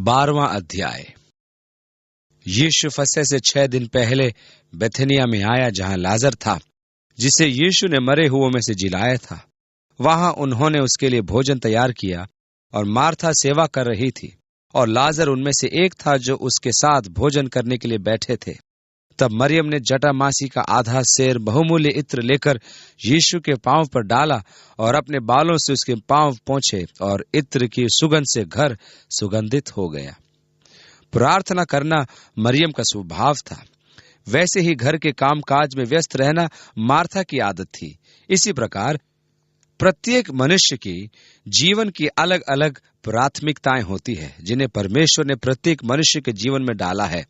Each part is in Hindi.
12वां अध्याय। यीशु फसह से 6 दिन पहले बेथनिया में आया, जहां लाजर था, जिसे यीशु ने मरे हुओं में से जिलाया था। वहां उन्होंने उसके लिए भोजन तैयार किया और मार्था सेवा कर रही थी, और लाजर उनमें से एक था जो उसके साथ भोजन करने के लिए बैठे थे। तब मरियम ने जटामासी का आधा सेर बहुमूल्य इत्र लेकर यीशु के पांव पर डाला और अपने बालों से उसके पांव पोंछे, और इत्र की सुगंध से घर सुगंधित हो गया। प्रार्थना करना मरियम का स्वभाव था। वैसे ही घर के कामकाज में व्यस्त रहना मार्था की आदत थी। इसी प्रकार प्रत्येक मनुष्य की जीवन की अलग अलग प्राथमिकताएं होती है, जिन्हें परमेश्वर ने प्रत्येक मनुष्य के जीवन में डाला है।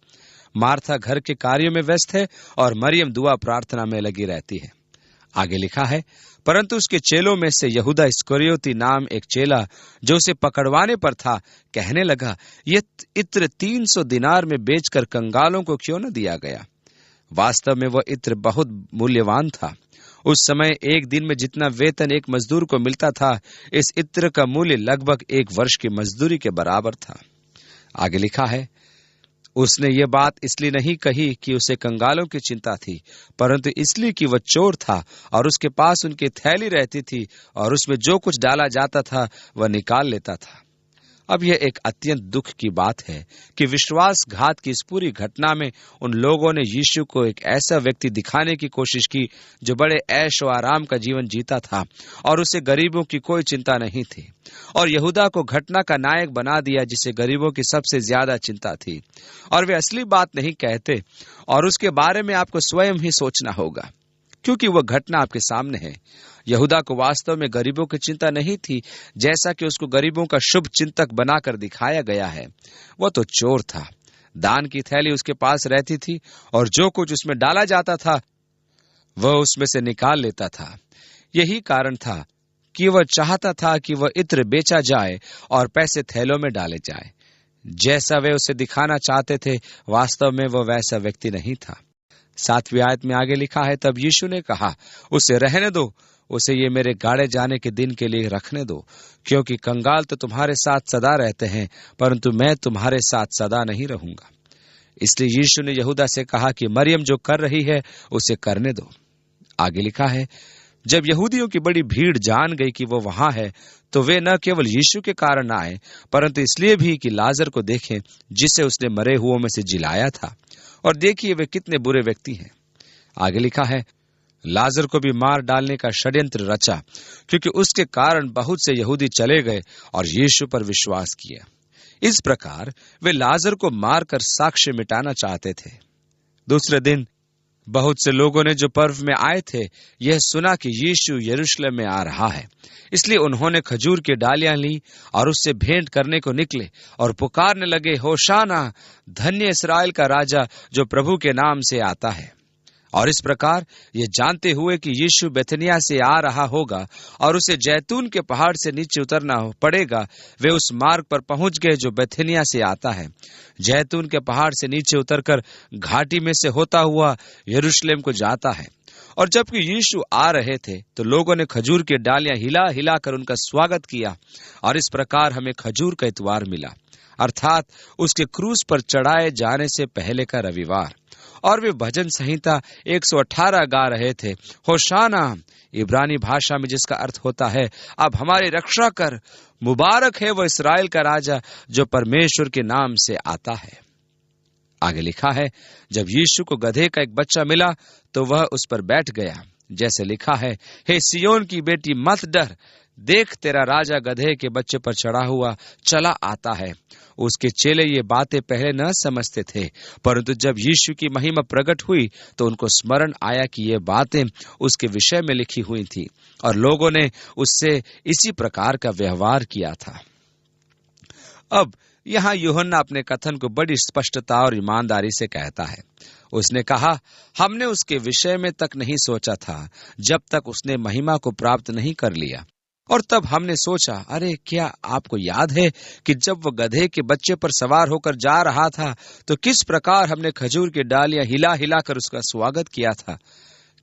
मार्था घर के कार्यों में व्यस्त है और मरियम दुआ प्रार्थना में लगी रहती है। आगे लिखा है, परंतु उसके चेलों में से यहूदा इस्करियोती नाम एक चेला, जो उसे पकड़वाने पर था, कहने लगा, ये इत्र 300 दिनार में बेचकर कंगालों को क्यों न दिया गया। वास्तव में वह इत्र बहुत मूल्यवान था। उस समय एक दिन में जितना वेतन एक मजदूर को मिलता था, इस इत्र का मूल्य लगभग 1 वर्ष की मजदूरी के बराबर था। आगे लिखा है, उसने ये बात इसलिए नहीं कही कि उसे कंगालों की चिंता थी, परंतु इसलिए कि वह चोर था और उसके पास उनकी थैली रहती थी और उसमें जो कुछ डाला जाता था वह निकाल लेता था। अब यह एक अत्यंत दुख की बात है कि विश्वासघात की इस पूरी घटना में उन लोगों ने यीशु को एक ऐसा व्यक्ति दिखाने की कोशिश की जो बड़े ऐश और आराम का जीवन जीता था और उसे गरीबों की कोई चिंता नहीं थी, और यहूदा को घटना का नायक बना दिया जिसे गरीबों की सबसे ज्यादा चिंता थी। और वे असली बात नहीं कहते, और उसके बारे में आपको स्वयं ही सोचना होगा, क्योंकि वह घटना आपके सामने है। यहूदा को वास्तव में गरीबों की चिंता नहीं थी, जैसा कि उसको गरीबों का शुभ चिंतक बनाकर दिखाया गया है। वह तो चोर था। दान की थैली उसके पास रहती थी और जो कुछ उसमें डाला जाता था वह उसमें से निकाल लेता था। यही कारण था कि वह चाहता था कि वह इत्र बेचा जाए और पैसे थैलों में डाले जाए। जैसा वे उसे दिखाना चाहते थे, वास्तव में वह वैसा व्यक्ति नहीं था। 7वीं आयत में आगे लिखा है, तब यीशु ने कहा, उसे रहने दो, उसे ये मेरे गाड़े जाने के दिन के लिए रखने दो, क्योंकि कंगाल तो तुम्हारे साथ सदा रहते हैं, परंतु मैं तुम्हारे साथ सदा नहीं रहूंगा। इसलिए यीशु ने यहूदा से कहा कि मरियम जो कर रही है उसे करने दो। आगे लिखा है, जब यहूदियों की बड़ी भीड़ जान गई कि वो वहां है, तो वे न केवल यीशु के कारण आए, परंतु इसलिए भी कि लाजर को देखें, जिसे उसने मरे हुओं में से जिलाया था। और देखिए वे कितने बुरे व्यक्ति हैं। आगे लिखा है, लाजर को भी मार डालने का षड्यंत्र रचा, क्योंकि उसके कारण बहुत से यहूदी चले गए और यीशु पर विश्वास किया। इस प्रकार वे लाजर को मारकर साक्ष्य मिटाना चाहते थे। दूसरे दिन बहुत से लोगों ने जो पर्व में आए थे यह सुना कि यीशु यरूशलेम में आ रहा है, इसलिए उन्होंने खजूर की डालियां ली और उससे भेंट करने को निकले और पुकारने लगे, होशाना, धन्य इस्राएल का राजा जो प्रभु के नाम से आता है। और इस प्रकार ये जानते हुए कि यीशु बेथनिया से आ रहा होगा और उसे जैतून के पहाड़ से नीचे उतरना पड़ेगा, वे उस मार्ग पर पहुंच गए जो बेथनिया से आता है। जैतून के पहाड़ से नीचे उतरकर घाटी में से होता हुआ यरूशलेम को जाता है। और जबकि यीशु आ रहे थे तो लोगों ने खजूर की डालियां हिला हिला कर उनका स्वागत किया, और इस प्रकार हमें खजूर का इतवार मिला, अर्थात उसके क्रूस पर चढ़ाए जाने से पहले का रविवार। और वे भजन संहिता 118 गा रहे थे, होशाना, इब्रानी भाषा में जिसका अर्थ होता है, अब हमारी रक्षा कर, मुबारक है वह इस्राएल का राजा जो परमेश्वर के नाम से आता है। आगे लिखा है, जब यीशु को गधे का एक बच्चा मिला तो वह उस पर बैठ गया, जैसे लिखा है, हे सियोन की बेटी मत डर, देख तेरा राजा गधे के बच्चे पर चढ़ा हुआ चला आता है। उसके चेले ये बातें पहले न समझते थे, परंतु जब यीशु की महिमा प्रकट हुई तो उनको स्मरण आया कि ये बातें उसके विषय में लिखी हुई थी, और लोगों ने उससे इसी प्रकार का व्यवहार किया था। अब यहाँ यूहन्ना अपने कथन को बड़ी स्पष्टता और ईमानदारी से कहता है। उसने कहा, हमने उसके विषय में तक नहीं सोचा था जब तक उसने महिमा को प्राप्त नहीं कर लिया। और तब हमने सोचा, अरे क्या आपको याद है कि जब वह गधे के बच्चे पर सवार होकर जा रहा था तो किस प्रकार हमने खजूर की डालियां हिला हिला कर उसका स्वागत किया था।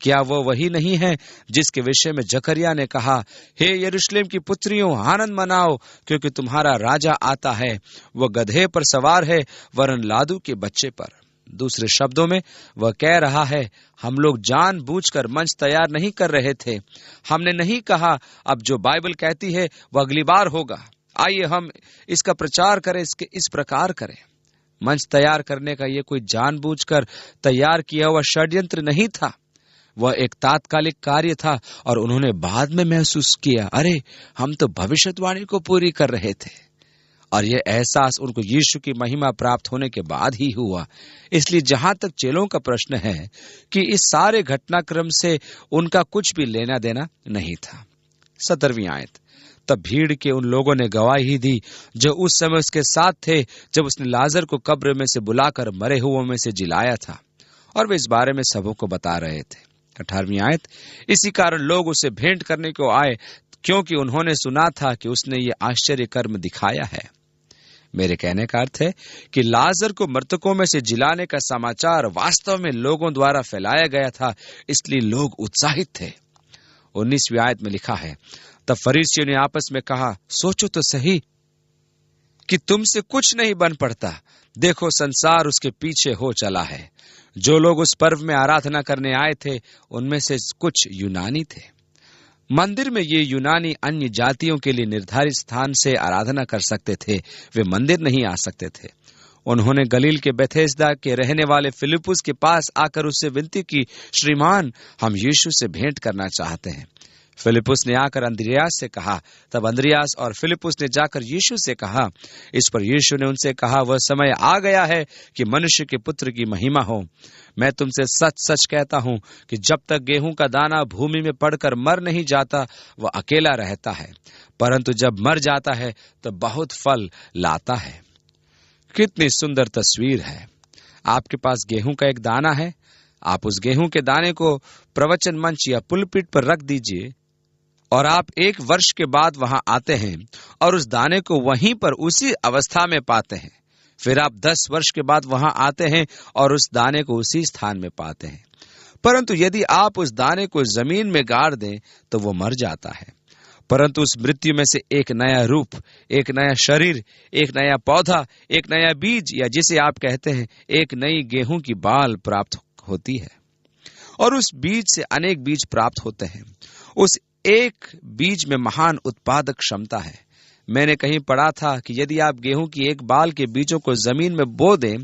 क्या वो वही नहीं है जिसके विषय में जकरिया ने कहा, हे यरूशलेम की पुत्रियों, आनंद मनाओ, क्योंकि तुम्हारा राजा आता है, वो गधे पर सवार है, वरन लादू के बच्चे पर। दूसरे शब्दों में वह कह रहा है, हम लोग जानबूझकर मंच तैयार नहीं कर रहे थे। हमने नहीं कहा अब जो बाइबल कहती है वह अगली बार होगा, आइए हम इसका प्रचार करें, इसके इस प्रकार करें। मंच तैयार करने का यह कोई जानबूझकर तैयार किया हुआ षड्यंत्र नहीं था, वह एक तात्कालिक कार्य था। और उन्होंने बाद में महसूस किया, अरे हम तो भविष्यवाणी को पूरी कर रहे थे। और यह एहसास उनको यीशु की महिमा प्राप्त होने के बाद ही हुआ। इसलिए जहां तक चेलों का प्रश्न है कि इस सारे घटनाक्रम से उनका कुछ भी लेना देना नहीं था। 17वीं आयत, तब भीड़ के उन लोगों ने गवाही दी जो उस समय उसके साथ थे, जब उसने लाजर को कब्र में से बुलाकर मरे हुओं में से जिलाया था, और वे इस बारे में सबों को बता रहे थे। 18वीं आयत, इसी कारण लोग उसे भेंट करने को आए, क्योंकि उन्होंने सुना था कि उसने ये आश्चर्य कर्म दिखाया है। मेरे कहने का अर्थ है कि लाजर को मृतकों में से जिलाने का समाचार वास्तव में लोगों द्वारा फैलाया गया था, इसलिए लोग उत्साहित थे। 19वीं आयत में लिखा है, तब फरीसियों ने आपस में कहा, सोचो तो सही कि तुमसे कुछ नहीं बन पड़ता। देखो संसार उसके पीछे हो चला है। जो लोग उस पर्व में आराधना करने आए थे उनमें से कुछ यूनानी थे। मंदिर में ये यूनानी अन्य जातियों के लिए निर्धारित स्थान से आराधना कर सकते थे, वे मंदिर नहीं आ सकते थे। उन्होंने गलील के बेथेस्दा के रहने वाले फिलिपुस के पास आकर उससे विनती की, श्रीमान, हम यीशु से भेंट करना चाहते हैं। फिलिपुस ने आकर अंद्रियास से कहा। तब अंद्रियास और फिलिपुस ने जाकर यीशु से कहा। इस पर यीशु ने उनसे कहा, वह समय आ गया है कि मनुष्य के पुत्र की महिमा हो। मैं तुमसे सच सच कहता हूं कि जब तक गेहूं का दाना भूमि में पड़कर मर नहीं जाता, वह अकेला रहता है, परंतु जब मर जाता है तो बहुत फल लाता है। कितनी सुंदर तस्वीर है। आपके पास गेहूं का एक दाना है, आप उस गेहूं के दाने को प्रवचन मंच या पुलपिट पर रख दीजिए, और आप 1 वर्ष के बाद वहां आते हैं और उस दाने को वहीं पर उसी अवस्था में पाते हैं। फिर आप 10 वर्ष के बाद वहां आते हैं और उस दाने को उसी स्थान में पाते हैं। परंतु यदि आप उस दाने को जमीन में गाड़ दें तो वो मर जाता है, परंतु उस मृत्यु में से एक नया रूप, एक नया शरीर, एक नया पौधा, एक नया बीज, या जिसे आप कहते हैं एक नई गेहूं की बाल प्राप्त होती है। और उस बीज से अनेक बीज प्राप्त होते हैं। उस एक बीज में महान उत्पादक क्षमता है। मैंने कहीं पढ़ा था कि यदि आप गेहूं की एक बाल के बीजों को जमीन में बो दें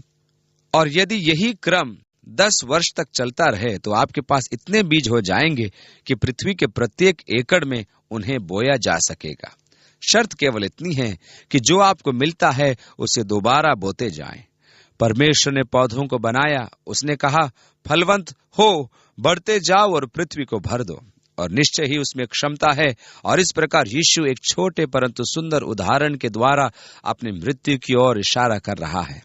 और यदि यही क्रम 10 वर्ष तक चलता रहे तो आपके पास इतने बीज हो जाएंगे कि पृथ्वी के प्रत्येक एकड़ में उन्हें बोया जा सकेगा। शर्त केवल इतनी है कि जो आपको मिलता है उसे दोबारा बोते जाएं। परमेश्वर ने पौधों को बनाया, उसने कहा, फलवंत हो, बढ़ते जाओ और पृथ्वी को भर दो, और निश्चय ही उसमें क्षमता है। और इस प्रकार यीशु एक छोटे परंतु सुंदर उदाहरण के द्वारा अपनी मृत्यु की ओर इशारा कर रहा है।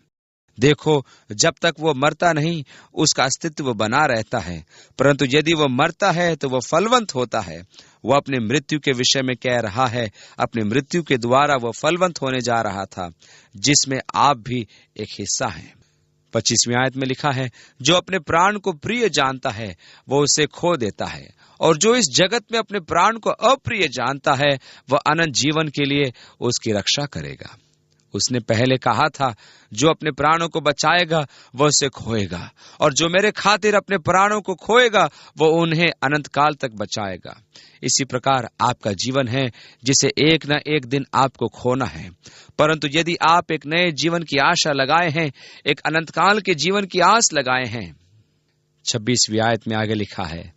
देखो, जब तक वो मरता नहीं उसका अस्तित्व बना रहता है, परंतु यदि वो मरता है तो वो फलवंत होता है। वो अपने मृत्यु के विषय में कह रहा है, अपनी मृत्यु के द्वारा वो फलवंत होने जा रहा था, जिसमें आप भी एक हिस्सा हैं। 25वीं आयत में लिखा है, जो अपने प्राण को प्रिय जानता है वो उसे खो देता है, और जो इस जगत में अपने प्राण को अप्रिय जानता है वह अनंत जीवन के लिए उसकी रक्षा करेगा। उसने पहले कहा था, जो अपने प्राणों को बचाएगा वह उसे खोएगा, और जो मेरे खातिर अपने प्राणों को खोएगा वो उन्हें अनंत काल तक बचाएगा। इसी प्रकार आपका जीवन है जिसे एक न एक दिन आपको खोना है, परंतु यदि आप एक नए जीवन की आशा लगाए हैं, एक अनंत काल के जीवन की आस लगाए हैं। 26वीं आयत में आगे लिखा है,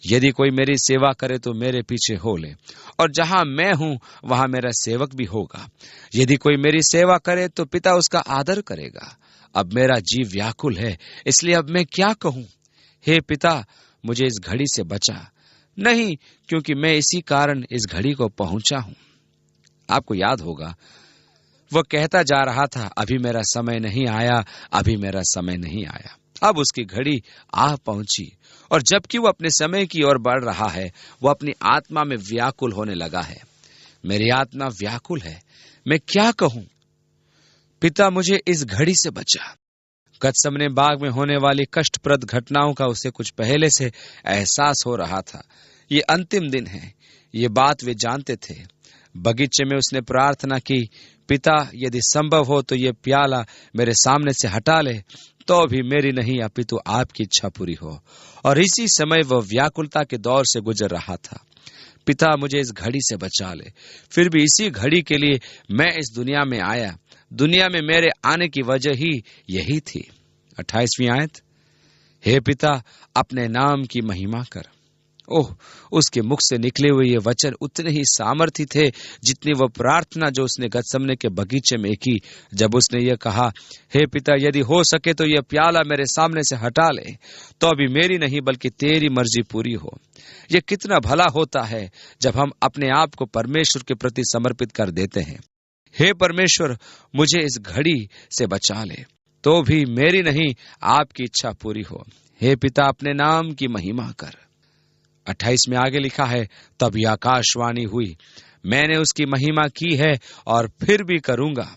यदि कोई मेरी सेवा करे तो मेरे पीछे हो ले, और जहां मैं हूं वहां मेरा सेवक भी होगा। यदि कोई मेरी सेवा करे तो पिता उसका आदर करेगा। अब मेरा जीव व्याकुल है, इसलिए अब मैं क्या कहूं? हे पिता, मुझे इस घड़ी से बचा। नहीं, क्योंकि मैं इसी कारण इस घड़ी को पहुंचा हूं। आपको याद होगा वह कहता जा रहा था, अभी मेरा समय नहीं आया, अभी मेरा समय नहीं आया। अब उसकी घड़ी आ पहुंची, और जबकि वो अपने समय की ओर बढ़ रहा है, वो अपनी आत्मा में व्याकुल होने लगा है। मेरी आत्मा व्याकुल है, मैं क्या कहूं? पिता, मुझे इस घड़ी से बचा। गत्समने बाग में होने वाली कष्टप्रद घटनाओं का उसे कुछ पहले से एहसास हो रहा था। ये अंतिम दिन है, ये बात वे जानते थे। बगीचे में उसने प्रार्थना की, पिता यदि संभव हो तो ये प्याला मेरे सामने से हटा ले, तो भी मेरी नहीं अपितु आपकी इच्छा पूरी हो। और इसी समय वह व्याकुलता के दौर से गुजर रहा था। पिता मुझे इस घड़ी से बचा ले। फिर भी इसी घड़ी के लिए मैं इस दुनिया में आया। दुनिया में मेरे आने की वजह ही यही थी। 28वीं आयत, हे पिता अपने नाम की महिमा कर। ओह, उसके मुख से निकले हुए ये वचन उतने ही सामर्थी थे जितनी वह प्रार्थना जो उसने गत्समने के बगीचे में की, जब उसने ये कहा, हे पिता यदि हो सके तो यह प्याला मेरे सामने से हटा ले, तो अभी मेरी नहीं बल्कि तेरी मर्जी पूरी हो। यह कितना भला होता है जब हम अपने आप को परमेश्वर के प्रति समर्पित कर देते हैं। हे परमेश्वर, मुझे इस घड़ी से बचा ले, तो भी मेरी नहीं आपकी इच्छा पूरी हो। हे पिता अपने नाम की महिमा कर। 28 में आगे लिखा है, तब यह आकाशवाणी हुई, मैंने उसकी महिमा की है और फिर भी करूंगा।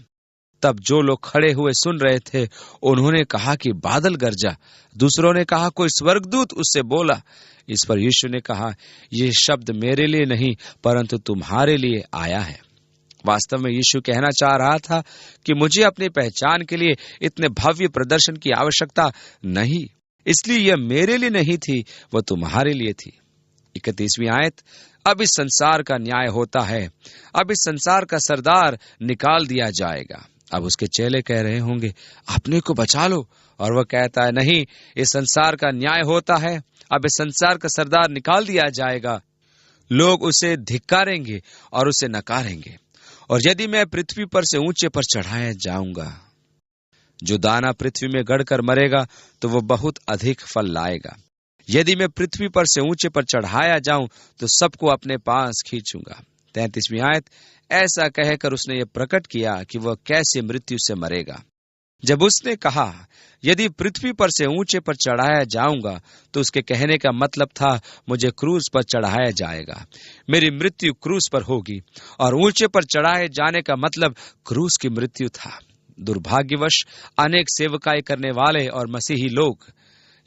तब जो लोग खड़े हुए सुन रहे थे उन्होंने कहा कि बादल गरजा। दूसरों ने कहा कोई स्वर्गदूत उससे बोला। इस पर यीशु ने कहा, ये शब्द मेरे लिए नहीं परंतु तुम्हारे लिए आया है। वास्तव में यीशु कहना चाह रहा था कि मुझे अपनी पहचान के लिए इतने भव्य प्रदर्शन की आवश्यकता नहीं, इसलिए यह मेरे लिए नहीं थी, वह तुम्हारे लिए थी। 31वीं आयत, अब इस संसार का न्याय होता है, अब इस संसार का सरदार निकाल दिया जाएगा। अब उसके चेले कह रहे होंगे, अपने को बचा लो, और वह कहता है, नहीं, इस संसार का न्याय होता है, अब इस संसार का सरदार निकाल दिया जाएगा। लोग उसे धिक्कारेंगे और उसे नकारेंगे। और यदि मैं पृथ्वी पर से ऊंचे पर चढ़ाया जाऊंगा, जो दाना पृथ्वी में गड़कर मरेगा तो वह बहुत अधिक फल लाएगा। यदि मैं पृथ्वी पर से ऊंचे पर चढ़ाया जाऊं तो सबको अपने पास खींचूंगा। 33वीं आयत, ऐसा कहकर उसने ये प्रकट किया कि वह कैसे मृत्यु से मरेगा। जब उसने कहा यदि पृथ्वी पर से ऊंचे पर चढ़ाया जाऊंगा, तो उसके कहने का मतलब था मुझे क्रूस पर चढ़ाया जाएगा, मेरी मृत्यु क्रूस पर होगी। और ऊंचे पर चढ़ाए जाने का मतलब क्रूस की मृत्यु था। दुर्भाग्यवश अनेक सेवकाई करने वाले और मसीही लोग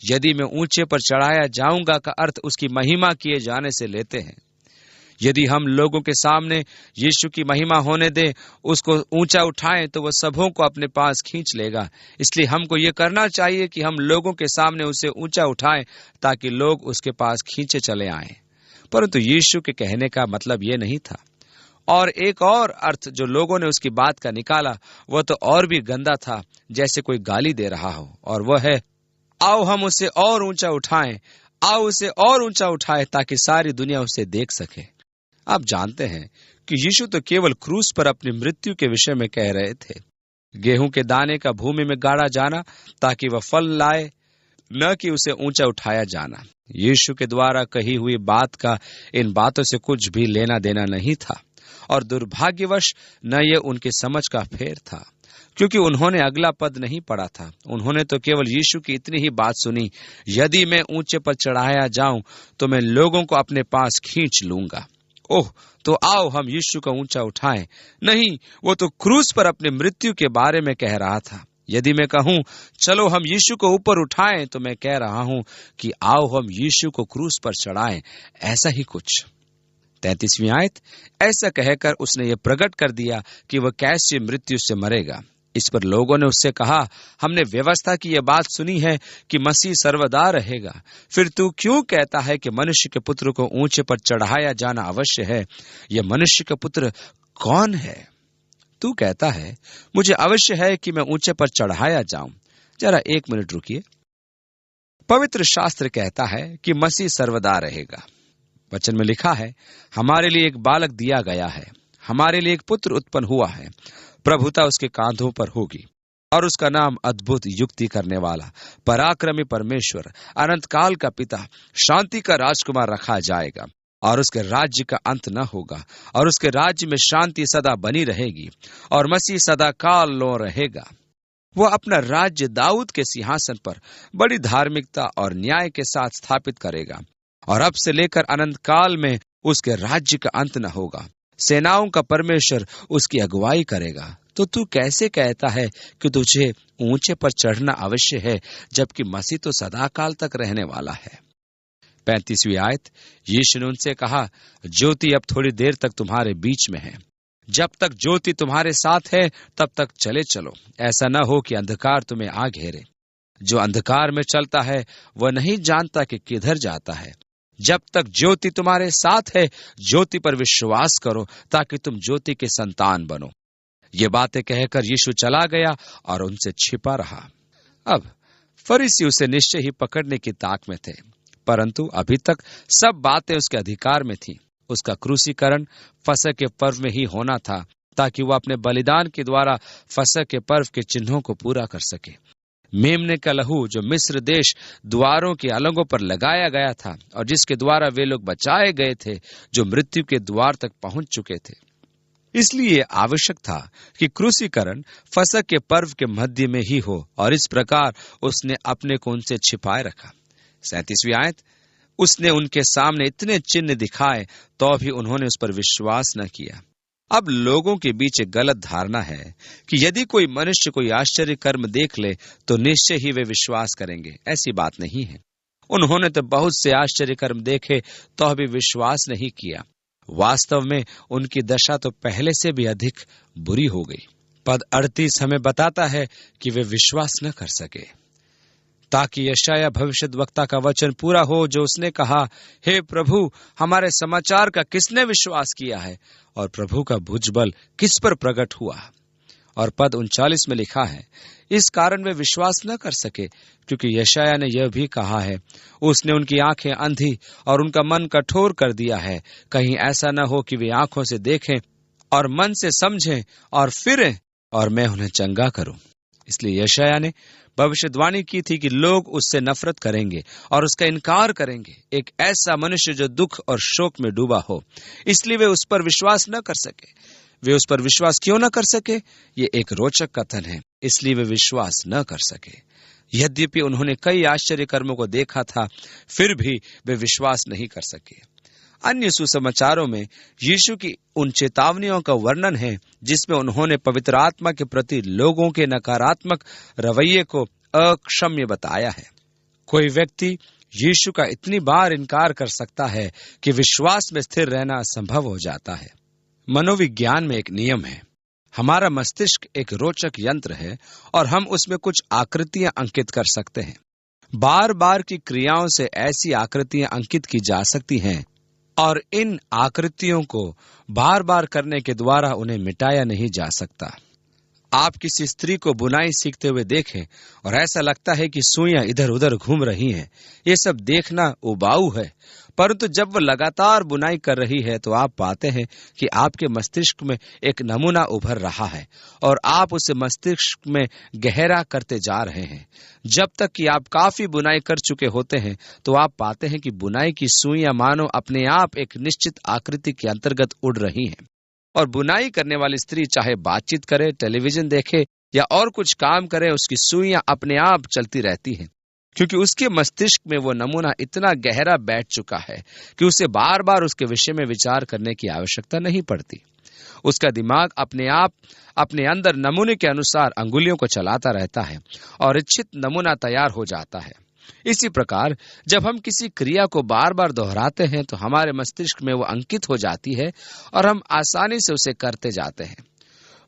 यदि मैं ऊंचे पर चढ़ाया जाऊंगा का अर्थ उसकी महिमा किए जाने से लेते हैं। यदि हम लोगों के सामने यीशु की महिमा होने दें, उसको ऊंचा उठाएं, तो वह सबों को अपने पास खींच लेगा। इसलिए हमको ये करना चाहिए कि हम लोगों के सामने उसे ऊंचा उठाएं ताकि लोग उसके पास खींचे चले आएं। परंतु यीशु के कहने का मतलब ये नहीं था। और एक और अर्थ जो लोगों ने उसकी बात का निकाला वह तो और भी गंदा था, जैसे कोई गाली दे रहा हो, और वह है, आओ हम उसे और ऊंचा उठाएं, आओ उसे और ऊंचा उठाएं ताकि सारी दुनिया उसे देख सके। आप जानते हैं कि यीशु तो केवल क्रूस पर अपनी मृत्यु के विषय में कह रहे थे। गेहूं के दाने का भूमि में गाड़ा जाना ताकि वह फल लाए, न कि उसे ऊंचा उठाया जाना। यीशु के द्वारा कही हुई बात का इन बातों से कुछ भी लेना देना नहीं था, और दुर्भाग्यवश न ये उनकी समझ का फेर था, क्योंकि उन्होंने अगला पद नहीं पढ़ा था। उन्होंने तो केवल यीशु की इतनी ही बात सुनी, यदि मैं ऊंचे पर चढ़ाया जाऊं तो मैं लोगों को अपने पास खींच लूंगा। ओह, तो आओ हम यीशु को ऊंचा उठाएं। नहीं, वो तो क्रूस पर अपनी मृत्यु के बारे में कह रहा था। यदि मैं कहूं चलो हम यीशु को ऊपर उठाएं, तो मैं कह रहा हूं कि आओ हम यीशु को क्रूस पर चढ़ाएं, ऐसा ही कुछ। 33वीं आयत, ऐसा कहकर उसने ये प्रकट कर दिया कि वह कैसे मृत्यु से मरेगा। इस पर लोगों ने उससे कहा, हमने व्यवस्था की यह बात सुनी है कि मसीह सर्वदा रहेगा, फिर तू क्यों कहता है कि मनुष्य के पुत्र को ऊंचे पर चढ़ाया जाना अवश्य है? यह मनुष्य का पुत्र कौन है? तू कहता है मुझे अवश्य है कि मैं ऊंचे पर चढ़ाया जाऊं। जरा एक मिनट रुकिए। पवित्र शास्त्र कहता है कि मसीह सर्वदा रहेगा। वचन में लिखा है, हमारे लिए एक बालक दिया गया है, हमारे लिए एक पुत्र उत्पन्न हुआ है, प्रभुता उसके कांधों पर होगी, और उसका नाम अद्भुत, युक्ति करने वाला, पराक्रमी परमेश्वर, अनंत काल का पिता, शांति का राजकुमार रखा जाएगा। और उसके राज्य का अंत न होगा, और उसके राज्य में शांति सदा बनी रहेगी, और मसीह सदा काल लो रहेगा। वह अपना राज्य दाऊद के सिंहासन पर बड़ी धार्मिकता और न्याय के साथ स्थापित करेगा, और अब से लेकर अनंत काल में उसके राज्य का अंत न होगा। सेनाओं का परमेश्वर उसकी अगुवाई करेगा। तो तू कैसे कहता है कि तुझे ऊंचे पर चढ़ना अवश्य है, जबकि मसीह तो सदाकाल तक रहने वाला है। 35वीं आयत, यीशु ने उनसे कहा, ज्योति अब थोड़ी देर तक तुम्हारे बीच में है। जब तक ज्योति तुम्हारे साथ है तब तक चले चलो, ऐसा न हो कि अंधकार तुम्हें आ घेरे। जो अंधकार में चलता है वह नहीं जानता कि किधर जाता है। जब तक ज्योति तुम्हारे साथ है, ज्योति पर विश्वास करो, ताकि तुम ज्योति के संतान बनो। ये बातें कहकर यीशु चला गया और उनसे छिपा रहा। अब फरीसी उसे निश्चय ही पकड़ने की ताक में थे, परंतु अभी तक सब बातें उसके अधिकार में थी। उसका क्रूसीकरण फसह के पर्व में ही होना था, ताकि वह अपने बलिदान के द्वारा फसह के पर्व के चिन्हों को पूरा कर सके। मेमने का लहू जो मिस्र देश द्वारों के अलंगों पर लगाया गया था और जिसके द्वारा वे लोग बचाए गए थे जो मृत्यु के द्वार तक पहुंच चुके थे, इसलिए आवश्यक था कि क्रूसीकरण फसह के पर्व के मध्य में ही हो, और इस प्रकार उसने अपने को उनसे छिपाए रखा। 37वीं आयत, उसने उनके सामने इतने चिन्ह दिखाए तो भी उन्होंने उस पर विश्वास न किया। अब लोगों के बीच एक गलत धारणा है कि यदि कोई मनुष्य कोई आश्चर्य कर्म देख ले तो निश्चय ही वे विश्वास करेंगे। ऐसी बात नहीं है। उन्होंने तो बहुत से आश्चर्य कर्म देखे तो भी विश्वास नहीं किया। वास्तव में उनकी दशा तो पहले से भी अधिक बुरी हो गई। पद 38 हमें बताता है कि वे विश्वास न कर सके, ताकि यशायाह भविष्यद्वक्ता का वचन पूरा हो जो उसने कहा, हे प्रभु, हमारे समाचार का किसने विश्वास किया है और प्रभु का भुजबल किस पर प्रकट हुआ। और पद 39 में लिखा है, इस कारण वे विश्वास न कर सके, क्योंकि यशायाह ने यह भी कहा है, उसने उनकी आंखें अंधी और उनका मन कठोर कर दिया है, कहीं ऐसा न हो कि वे आंखों से देखें और मन से समझें और फिरें और मैं उन्हें चंगा करूं। इसलिए यशायाह ने भविष्यवाणी की थी कि लोग उससे नफरत करेंगे और उसका इनकार करेंगे। एक ऐसा मनुष्य जो दुख और शोक में डूबा हो, इसलिए वे उस पर विश्वास न कर सके। वे उस पर विश्वास क्यों न कर सके? ये एक रोचक कथन है। इसलिए वे विश्वास न कर सके। यद्यपि उन्होंने कई आश्चर्य कर्मों को देखा था, फिर भी वे विश्वास नहीं कर सके। अन्य सुसमाचारों में यीशु की उन चेतावनियों का वर्णन है जिसमें उन्होंने पवित्र आत्मा के प्रति लोगों के नकारात्मक रवैये को अक्षम्य बताया है। कोई व्यक्ति यीशु का इतनी बार इनकार कर सकता है कि विश्वास में स्थिर रहना असंभव हो जाता है। मनोविज्ञान में एक नियम है, हमारा मस्तिष्क एक रोचक यंत्र है और हम उसमें कुछ आकृतियां अंकित कर सकते हैं। बार बार की क्रियाओं से ऐसी आकृतियां अंकित की जा सकती हैं और इन आकृतियों को बार बार करने के द्वारा उन्हें मिटाया नहीं जा सकता। आप किसी स्त्री को बुनाई सीखते हुए देखें और ऐसा लगता है कि सुइयां इधर उधर घूम रही हैं। ये सब देखना उबाऊ है, परंतु जब वह लगातार बुनाई कर रही है तो आप पाते हैं कि आपके मस्तिष्क में एक नमूना उभर रहा है और आप उसे मस्तिष्क में गहरा करते जा रहे हैं। जब तक कि आप काफी बुनाई कर चुके होते हैं तो आप पाते हैं कि बुनाई की सुइयां मानो अपने आप एक निश्चित आकृति के अंतर्गत उड़ रही हैं। और बुनाई करने वाली स्त्री चाहे बातचीत करे, टेलीविजन देखे या और कुछ काम करे, उसकी सुइयां अपने आप चलती रहती हैं, क्योंकि उसके मस्तिष्क में वो नमूना इतना गहरा बैठ चुका है कि उसे बार बार उसके विषय में विचार करने की आवश्यकता नहीं पड़ती। उसका दिमाग अपने आप अपने अंदर नमूने के अनुसार अंगुलियों को चलाता रहता है और इच्छित नमूना तैयार हो जाता है। इसी प्रकार जब हम किसी क्रिया को बार बार दोहराते हैं तो हमारे मस्तिष्क में वो अंकित हो जाती है और हम आसानी से उसे करते जाते हैं।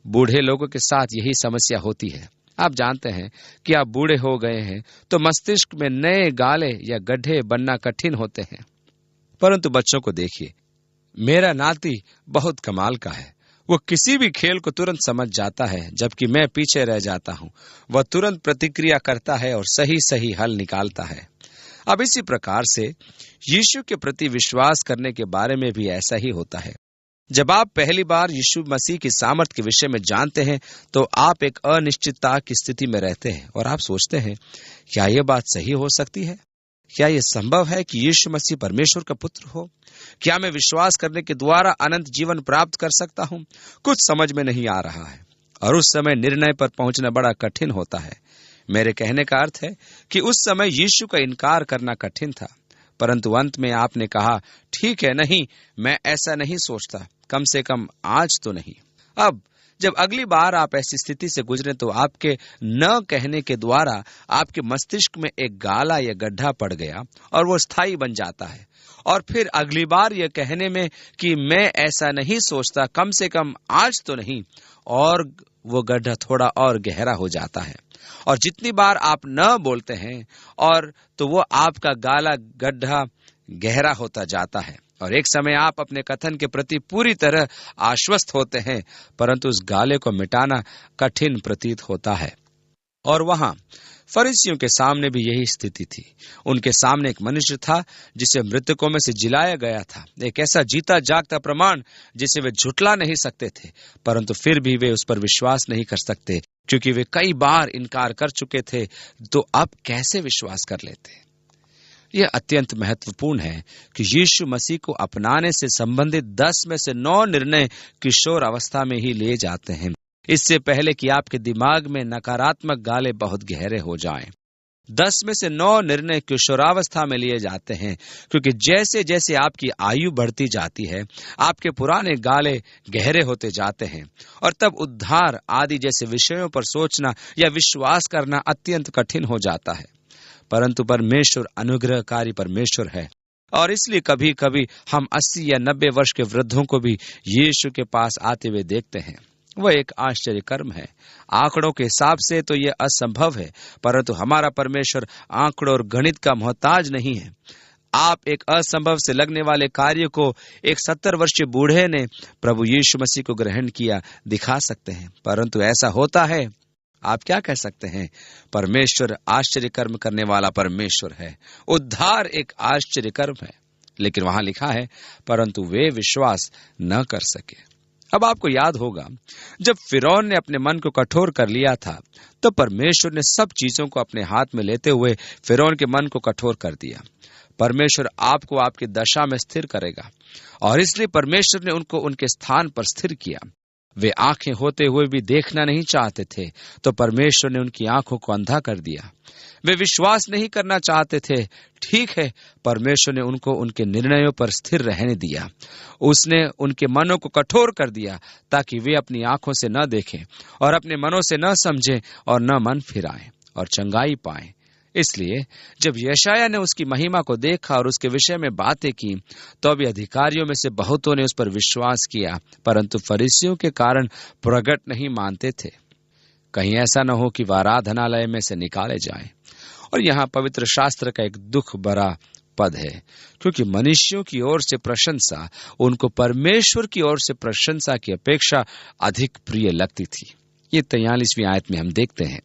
बूढ़े लोगों के साथ यही समस्या होती है। आप जानते हैं कि आप बूढ़े हो गए हैं तो मस्तिष्क में नए गाले या गड्ढे बनना कठिन होते हैं। परंतु बच्चों को देखिए, मेरा नाती बहुत कमाल का है। वो किसी भी खेल को तुरंत समझ जाता है, जबकि मैं पीछे रह जाता हूँ। वह तुरंत प्रतिक्रिया करता है और सही सही हल निकालता है। अब इसी प्रकार से यीशु के प्रति विश्वास करने के बारे में भी ऐसा ही होता है। जब आप पहली बार यीशु मसीह की सामर्थ के विषय में जानते हैं तो आप एक अनिश्चितता की स्थिति में रहते हैं और आप सोचते हैं, क्या यह बात सही हो सकती है? क्या यह संभव है कि यीशु मसीह परमेश्वर का पुत्र हो? क्या मैं विश्वास करने के द्वारा अनंत जीवन प्राप्त कर सकता हूँ? कुछ समझ में नहीं आ रहा है और उस समय निर्णय पर पहुंचना बड़ा कठिन होता है। मेरे कहने का अर्थ है कि उस समय यीशु का इनकार करना कठिन था, परंतु अंत में आपने कहा, ठीक है, नहीं, मैं ऐसा नहीं सोचता, कम से कम आज तो नहीं। अब जब अगली बार आप ऐसी स्थिति से गुजरे तो आपके न कहने के द्वारा आपके मस्तिष्क में एक गाला या गड्ढा पड़ गया और वो स्थायी बन जाता है। और फिर अगली बार यह कहने में कि मैं ऐसा नहीं सोचता, कम से कम आज तो नहीं, और वो गड्ढा थोड़ा और गहरा हो जाता है। और जितनी बार आप न बोलते हैं और तो वो आपका गाला गड्ढा गहरा होता जाता है और एक समय आप अपने कथन के प्रति पूरी तरह आश्वस्त होते हैं, परंतु उस गाले को मिटाना कठिन प्रतीत होता है। और वहां फरीसियों के सामने भी यही स्थिति थी। उनके सामने एक मनुष्य था जिसे मृतकों में से जिलाया गया था, एक ऐसा जीता जागता प्रमाण जिसे वे झुटला नहीं सकते थे, परंतु फिर भी वे उस पर विश्वास नहीं कर सकते क्योंकि वे कई बार इनकार कर चुके थे। तो अब कैसे विश्वास कर लेते? यह अत्यंत महत्वपूर्ण है कि यीशु मसीह को अपनाने से संबंधित 10 में से 9 निर्णय किशोर अवस्था में ही लिए जाते हैं, इससे पहले कि आपके दिमाग में नकारात्मक गाले बहुत गहरे हो जाएं। 10 में से 9 निर्णय किशोरावस्था में लिए जाते हैं, क्योंकि जैसे जैसे आपकी आयु बढ़ती जाती है आपके पुराने गाले गहरे होते जाते हैं और तब उद्धार आदि जैसे विषयों पर सोचना या विश्वास करना अत्यंत कठिन हो जाता है। परंतु परमेश्वर अनुग्रहकारी परमेश्वर है और इसलिए कभी कभी हम 80 या 90 वर्ष के वृद्धों को भी यीशु के पास आते हुए देखते हैं। वह एक आश्चर्य कर्म है। आंकड़ों के हिसाब से तो यह असंभव है, परंतु हमारा परमेश्वर आंकड़ों और गणित का मोहताज नहीं है। आप एक असंभव से लगने वाले कार्य को एक 70 वर्षीय बूढ़े ने प्रभु यीशु मसीह को ग्रहण किया दिखा सकते हैं, परंतु ऐसा होता है। आप क्या कह सकते हैं? परमेश्वर आश्चर्य कर्म करने वाला परमेश्वर है। उद्धार एक आश्चर्य कर्म है, लेकिन वहां लिखा है परंतु वे विश्वास न कर सके। अब आपको याद होगा जब फिरौन ने अपने मन को कठोर कर लिया था तो परमेश्वर ने सब चीजों को अपने हाथ में लेते हुए फिरौन के मन को कठोर कर दिया। परमेश्वर आपको आपकी दशा में स्थिर करेगा और इसलिए परमेश्वर ने उनको उनके स्थान पर स्थिर किया। वे आंखें होते हुए भी देखना नहीं चाहते थे, तो परमेश्वर ने उनकी आंखों को अंधा कर दिया। वे विश्वास नहीं करना चाहते थे, ठीक है, परमेश्वर ने उनको उनके निर्णयों पर स्थिर रहने दिया। उसने उनके मनों को कठोर कर दिया ताकि वे अपनी आंखों से न देखें और अपने मनों से न समझें और न मन फिराएं और चंगाई पाएं। इसलिए जब यशायाह ने उसकी महिमा को देखा और उसके विषय में बातें की तो अभी अधिकारियों में से बहुतों ने उस पर विश्वास किया, परंतु फरीसियों के कारण प्रगट नहीं मानते थे। कहीं ऐसा न हो कि वह आराधनालय में से निकाले जाएं। और यहाँ पवित्र शास्त्र का एक दुख भरा पद है, क्योंकि मनुष्यों की ओर से प्रशंसा उनको परमेश्वर की ओर से प्रशंसा की अपेक्षा अधिक प्रिय लगती थी। ये 43वीं आयत में हम देखते हैं।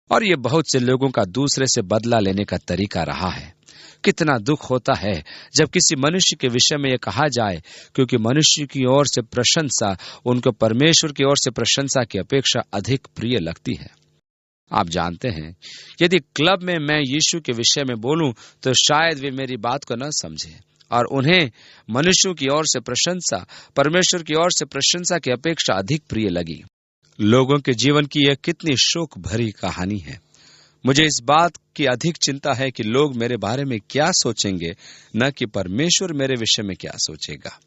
और ये बहुत से लोगों का दूसरे से बदला लेने का तरीका रहा है। कितना दुख होता है जब किसी मनुष्य के विषय में यह कहा जाए, क्योंकि मनुष्य की ओर से प्रशंसा उनको परमेश्वर की ओर से प्रशंसा की अपेक्षा अधिक प्रिय लगती है। आप जानते हैं, यदि क्लब में मैं यीशु के विषय में बोलूं तो शायद वे मेरी बात को न समझें और उन्हें मनुष्यों की ओर से प्रशंसा परमेश्वर की ओर से प्रशंसा की अपेक्षा अधिक प्रिय लगी। लोगों के जीवन की यह कितनी शोक भरी कहानी है। मुझे इस बात की अधिक चिंता है कि लोग मेरे बारे में क्या सोचेंगे, न कि परमेश्वर मेरे विषय में क्या सोचेगा।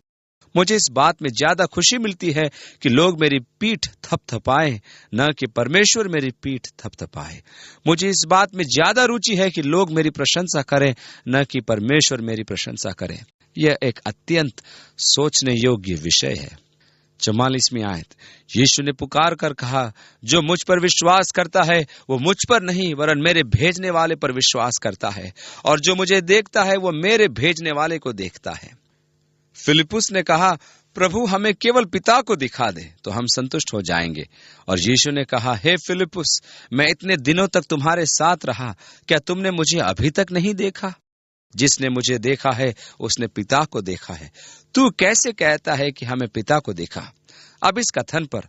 मुझे इस बात में ज्यादा खुशी मिलती है कि लोग मेरी पीठ थपथपाएं, न कि परमेश्वर मेरी पीठ थपथपाए। मुझे इस बात में ज्यादा रुचि है कि लोग मेरी प्रशंसा करें, न कि परमेश्वर मेरी प्रशंसा करें। यह एक अत्यंत सोचने योग्य विषय है। 44वीं आयत, यीशु ने पुकार कर कहा, जो मुझ पर विश्वास करता है वो मुझ पर नहीं वरन मेरे भेजने वाले पर विश्वास करता है, और जो मुझे देखता है वो मेरे भेजने वाले को देखता है। फिलिपुस ने कहा, प्रभु हमें केवल पिता को दिखा दे तो हम संतुष्ट हो जाएंगे। और यीशु ने कहा, हे फिलिपुस, मैं इतने दिनों तक तुम्हारे साथ रहा, क्या तुमने मुझे अभी तक नहीं देखा? जिसने मुझे देखा है उसने पिता को देखा है। तू कैसे कहता है कि हमें पिता को देखा? अब इस कथन पर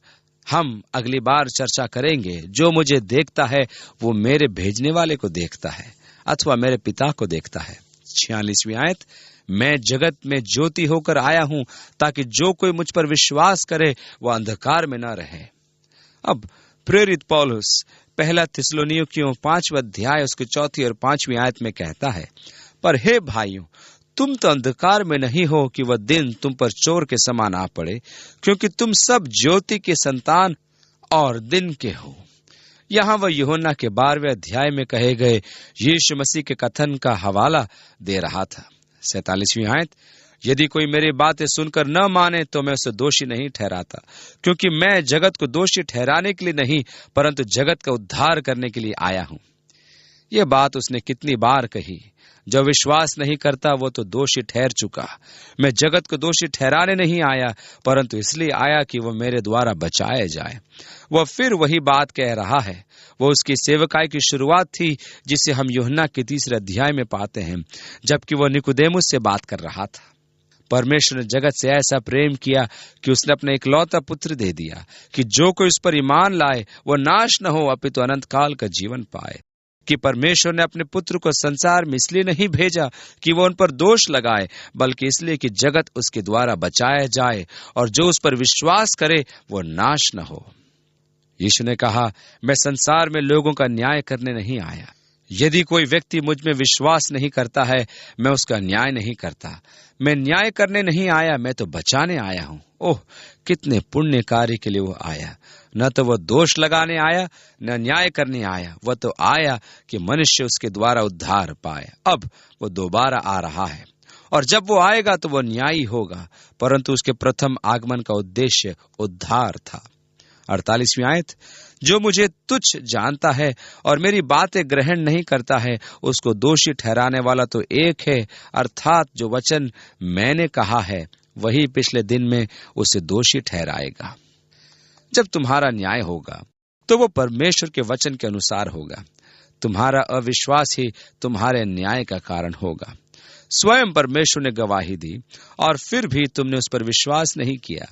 हम अगली बार चर्चा करेंगे। जो मुझे देखता है वो मेरे भेजने वाले को देखता है अथवा मेरे पिता को देखता है। 46वीं आयत, मैं जगत में ज्योति होकर आया हूं ताकि जो कोई मुझ पर विश्वास करे वह अंधकार में न रहे। अब प्रेरित पौलुस 1 थिस्सलुनीकियों 5वां अध्याय उसके 4 और 5वीं आयत में कहता है, पर हे भाइयों, तुम तो अंधकार में नहीं हो कि वह दिन तुम पर चोर के समान आ पड़े, क्योंकि तुम सब ज्योति के संतान और दिन के हो। यहाँ वह यूहन्ना के 12वें अध्याय में कहे गए यीशु मसीह के कथन का हवाला दे रहा था। 47वीं आयत, यदि कोई मेरी बातें सुनकर न माने तो मैं उसे दोषी नहीं ठहराता, क्योंकि मैं जगत को दोषी ठहराने के लिए नहीं, परंतु जगत का उद्धार करने के लिए आया हूं। यह बात उसने कितनी बार कही। जो विश्वास नहीं करता वो तो दोषी ठहर चुका। मैं जगत को दोषी ठहराने नहीं आया, परंतु इसलिए आया कि वह मेरे द्वारा बचाया जाए। वह फिर वही बात कह रहा है। वो उसकी सेवकाई की शुरुआत थी, जिसे हम यूहन्ना के 3 अध्याय में पाते हैं, जबकि वह निकोदेमुस से बात कर रहा था। परमेश्वर ने जगत से ऐसा प्रेम किया कि उसने अपना इकलौता पुत्र दे दिया, कि जो कोई उस पर ईमान लाए वह नाश न हो, अपितु अनंत काल का जीवन पाए। कि परमेश्वर ने अपने पुत्र को संसार में इसलिए नहीं भेजा कि वो उन पर दोष लगाए, बल्कि इसलिए कि जगत उसके द्वारा बचाया जाए, और जो उस पर विश्वास करे वो नाश न हो। यीशु ने कहा, मैं संसार में लोगों का न्याय करने नहीं आया। यदि कोई व्यक्ति मुझ में विश्वास नहीं करता है, मैं उसका न्याय नहीं करता। मैं न्याय करने नहीं आया, मैं तो बचाने आया हूं। ओह, कितने पुण्य कार्य के लिए वो आया। न तो वह दोष लगाने आया, न न्याय करने आया। वह तो आया कि मनुष्य उसके द्वारा उद्धार पाए। अब वो दोबारा आ रहा है, और जब वो आएगा तो वह न्यायी होगा, परंतु उसके प्रथम आगमन का उद्देश्य उद्धार था। 48वीं आयत, जो मुझे तुच्छ जानता है और मेरी बातें ग्रहण नहीं करता है, उसको दोषी ठहराने वाला तो एक है, अर्थात जो वचन मैंने कहा है वही पिछले दिन में उसे दोषी ठहराएगा। जब तुम्हारा न्याय होगा तो वो परमेश्वर के वचन के अनुसार होगा। तुम्हारा अविश्वास ही तुम्हारे न्याय का कारण होगा। स्वयं परमेश्वर ने गवाही दी और फिर भी तुमने उस पर विश्वास नहीं किया,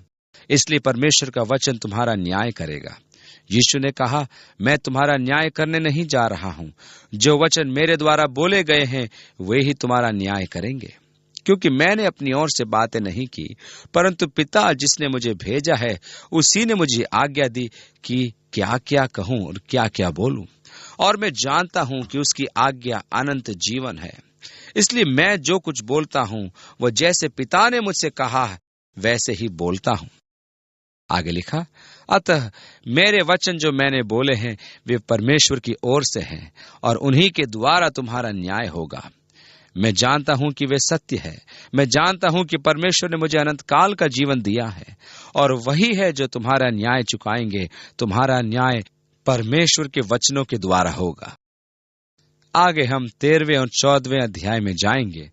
इसलिए परमेश्वर का वचन तुम्हारा न्याय करेगा। यीशु ने कहा, मैं तुम्हारा न्याय करने नहीं जा रहा हूं। जो वचन मेरे द्वारा बोले गए हैं वे ही तुम्हारा न्याय करेंगे, क्योंकि मैंने अपनी ओर से बातें नहीं की, परंतु पिता जिसने मुझे भेजा है उसी ने मुझे आज्ञा दी कि क्या क्या कहूं और क्या क्या बोलूं। और मैं जानता हूं कि उसकी आज्ञा अनंत जीवन है। इसलिए मैं जो कुछ बोलता हूं वह जैसे पिता ने मुझसे कहा वैसे ही बोलता हूं। आगे लिखा, अतः मेरे वचन जो मैंने बोले हैं वे परमेश्वर की ओर से हैं, और उन्हीं के द्वारा तुम्हारा न्याय होगा। मैं जानता हूं कि वे सत्य है। मैं जानता हूं कि परमेश्वर ने मुझे अनंत काल का जीवन दिया है, और वही है जो तुम्हारा न्याय चुकाएंगे। तुम्हारा न्याय परमेश्वर के वचनों के द्वारा होगा। आगे हम 13वें और 14वें अध्याय में जाएंगे,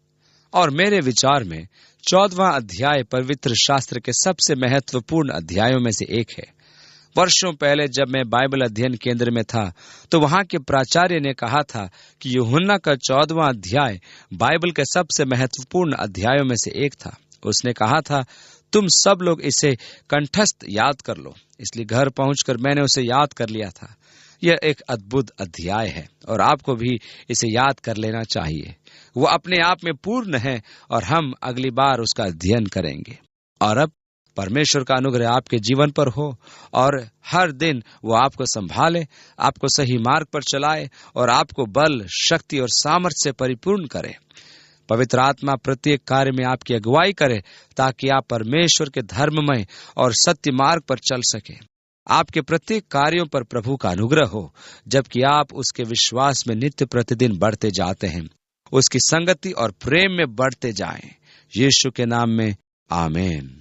और मेरे विचार में 14वां अध्याय पवित्र शास्त्र के सबसे महत्वपूर्ण अध्यायों में से एक है। वर्षों पहले जब मैं बाइबल अध्ययन केंद्र में था तो वहां के प्राचार्य ने कहा था कि यूहन्ना का 14वां अध्याय बाइबल के सबसे महत्वपूर्ण अध्यायों में से एक था। उसने कहा था, तुम सब लोग इसे कंठस्थ याद कर लो। इसलिए घर पहुंचकर मैंने उसे याद कर लिया था। यह एक अद्भुत अध्याय है और आपको भी इसे याद कर लेना चाहिए। वो अपने आप में पूर्ण है और हम अगली बार उसका अध्ययन करेंगे। और अब परमेश्वर का अनुग्रह आपके जीवन पर हो और हर दिन वो आपको संभाले, आपको सही मार्ग पर चलाए और आपको बल, शक्ति और सामर्थ्य से परिपूर्ण करे। पवित्र आत्मा प्रत्येक कार्य में आपकी अगुवाई करे ताकि आप परमेश्वर के धर्ममय और सत्य मार्ग पर चल सके। आपके प्रत्येक कार्यों पर प्रभु का अनुग्रह हो, जबकि आप उसके विश्वास में नित्य प्रतिदिन बढ़ते जाते हैं, उसकी संगति और प्रेम में बढ़ते जाएं। यीशु के नाम में आमीन।